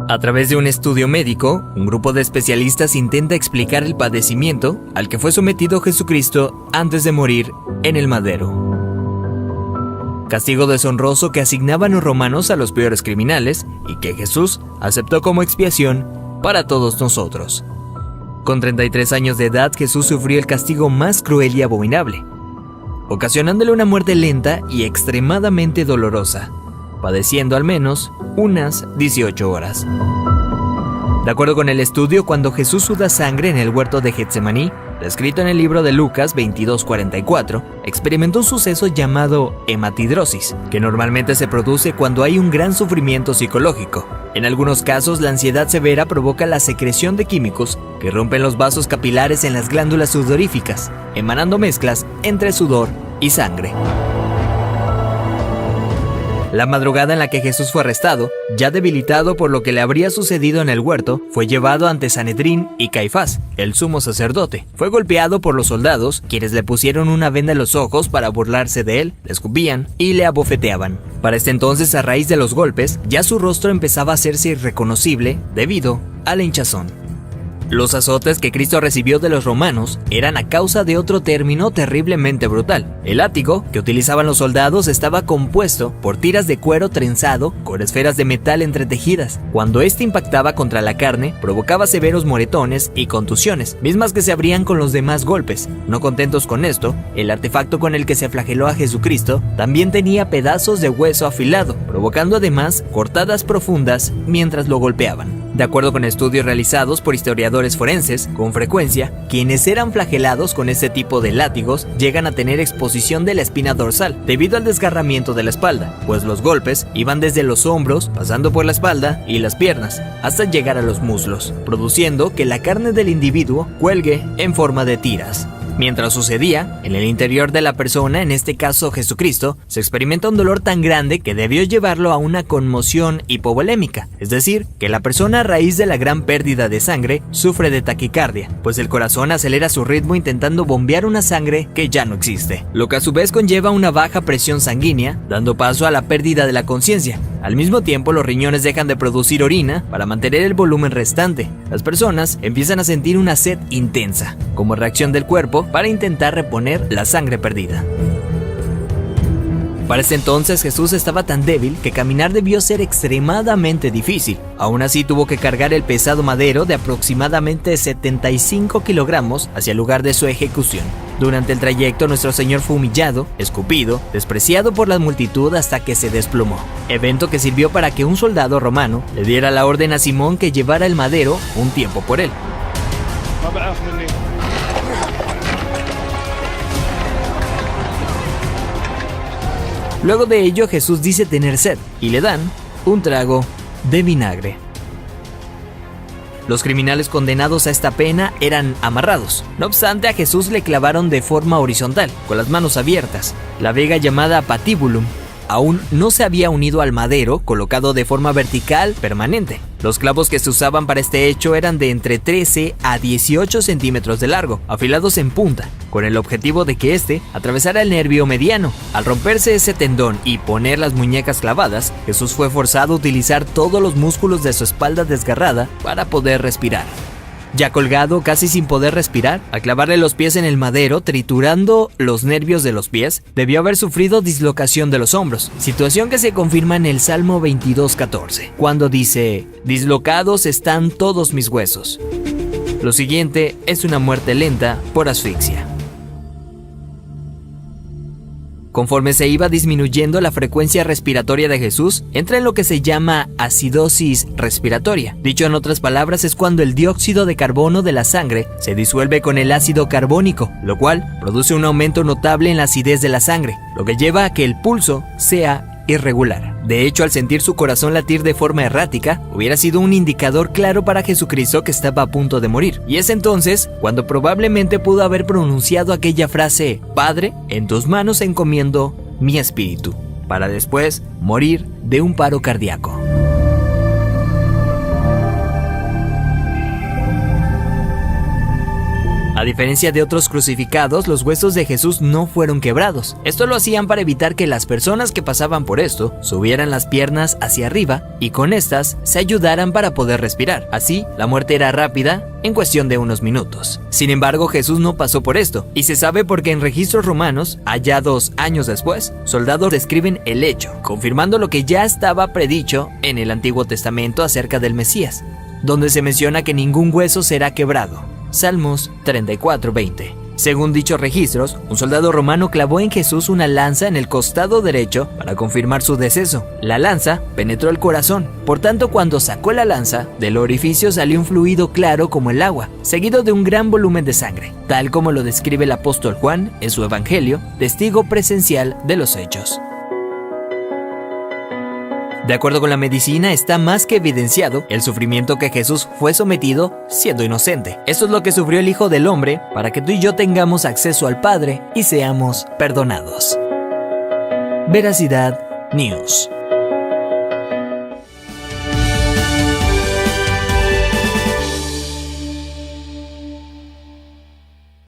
A través de un estudio médico, un grupo de especialistas intenta explicar el padecimiento al que fue sometido Jesucristo antes de morir en el madero. Castigo deshonroso que asignaban los romanos a los peores criminales y que Jesús aceptó como expiación para todos nosotros. Con 33 años de edad, Jesús sufrió el castigo más cruel y abominable, ocasionándole una muerte lenta y extremadamente dolorosa, padeciendo al menos unas 18 horas. De acuerdo con el estudio, cuando Jesús suda sangre en el huerto de Getsemaní, descrito en el libro de Lucas 22:44, experimentó un suceso llamado hematidrosis, que normalmente se produce cuando hay un gran sufrimiento psicológico. En algunos casos, la ansiedad severa provoca la secreción de químicos que rompen los vasos capilares en las glándulas sudoríficas, emanando mezclas entre sudor y sangre. La madrugada en la que Jesús fue arrestado, ya debilitado por lo que le habría sucedido en el huerto, fue llevado ante Sanedrín y Caifás, el sumo sacerdote. Fue golpeado por los soldados, quienes le pusieron una venda en los ojos para burlarse de él, le escupían y le abofeteaban. Para este entonces, a raíz de los golpes, ya su rostro empezaba a hacerse irreconocible debido a la hinchazón. Los azotes que Cristo recibió de los romanos eran a causa de otro término terriblemente brutal. El látigo que utilizaban los soldados estaba compuesto por tiras de cuero trenzado con esferas de metal entretejidas. Cuando este impactaba contra la carne, provocaba severos moretones y contusiones, mismas que se abrían con los demás golpes. No contentos con esto, el artefacto con el que se flageló a Jesucristo también tenía pedazos de hueso afilado, provocando además cortadas profundas mientras lo golpeaban. De acuerdo con estudios realizados por historiadores forenses, con frecuencia, quienes eran flagelados con este tipo de látigos llegan a tener exposición de la espina dorsal debido al desgarramiento de la espalda, pues los golpes iban desde los hombros, pasando por la espalda y las piernas, hasta llegar a los muslos, produciendo que la carne del individuo cuelgue en forma de tiras. Mientras sucedía, en el interior de la persona, en este caso Jesucristo, se experimenta un dolor tan grande que debió llevarlo a una conmoción hipovolémica, es decir, que la persona a raíz de la gran pérdida de sangre sufre de taquicardia, pues el corazón acelera su ritmo intentando bombear una sangre que ya no existe, lo que a su vez conlleva una baja presión sanguínea, dando paso a la pérdida de la conciencia. Al mismo tiempo, los riñones dejan de producir orina para mantener el volumen restante. Las personas empiezan a sentir una sed intensa, como reacción del cuerpo para intentar reponer la sangre perdida. Para ese entonces Jesús estaba tan débil que caminar debió ser extremadamente difícil. Aún así tuvo que cargar el pesado madero de aproximadamente 75 kilogramos hacia el lugar de su ejecución. Durante el trayecto nuestro Señor fue humillado, escupido, despreciado por la multitud hasta que se desplomó. Evento que sirvió para que un soldado romano le diera la orden a Simón que llevara el madero un tiempo por él. Luego de ello, Jesús dice tener sed y le dan un trago de vinagre. Los criminales condenados a esta pena eran amarrados. No obstante, a Jesús le clavaron de forma horizontal, con las manos abiertas. La viga llamada patibulum aún no se había unido al madero, colocado de forma vertical permanente. Los clavos que se usaban para este hecho eran de entre 13 a 18 centímetros de largo, afilados en punta, con el objetivo de que éste atravesara el nervio mediano. Al romperse ese tendón y poner las muñecas clavadas, Jesús fue forzado a utilizar todos los músculos de su espalda desgarrada para poder respirar. Ya colgado, casi sin poder respirar, al clavarle los pies en el madero, triturando los nervios de los pies, debió haber sufrido dislocación de los hombros, situación que se confirma en el Salmo 22:14, cuando dice: «Dislocados están todos mis huesos». Lo siguiente es una muerte lenta por asfixia. Conforme se iba disminuyendo la frecuencia respiratoria de Jesús, entra en lo que se llama acidosis respiratoria. Dicho en otras palabras, es cuando el dióxido de carbono de la sangre se disuelve con el ácido carbónico, lo cual produce un aumento notable en la acidez de la sangre, lo que lleva a que el pulso sea irregular. De hecho, al sentir su corazón latir de forma errática, hubiera sido un indicador claro para Jesucristo que estaba a punto de morir. Y es entonces cuando probablemente pudo haber pronunciado aquella frase: «Padre, en tus manos encomiendo mi espíritu», para después morir de un paro cardíaco. A diferencia de otros crucificados, los huesos de Jesús no fueron quebrados. Esto lo hacían para evitar que las personas que pasaban por esto subieran las piernas hacia arriba y con estas se ayudaran para poder respirar. Así, la muerte era rápida en cuestión de unos minutos. Sin embargo, Jesús no pasó por esto, y se sabe porque en registros romanos, allá 2 años después, soldados describen el hecho, confirmando lo que ya estaba predicho en el Antiguo Testamento acerca del Mesías, donde se menciona que ningún hueso será quebrado. Salmos 34:20. Según dichos registros, un soldado romano clavó en Jesús una lanza en el costado derecho para confirmar su deceso. La lanza penetró el corazón, por tanto cuando sacó la lanza, del orificio salió un fluido claro como el agua, seguido de un gran volumen de sangre, tal como lo describe el apóstol Juan en su Evangelio, testigo presencial de los hechos. De acuerdo con la medicina, está más que evidenciado el sufrimiento que Jesús fue sometido siendo inocente. Esto es lo que sufrió el Hijo del Hombre para que tú y yo tengamos acceso al Padre y seamos perdonados. Veracidad News.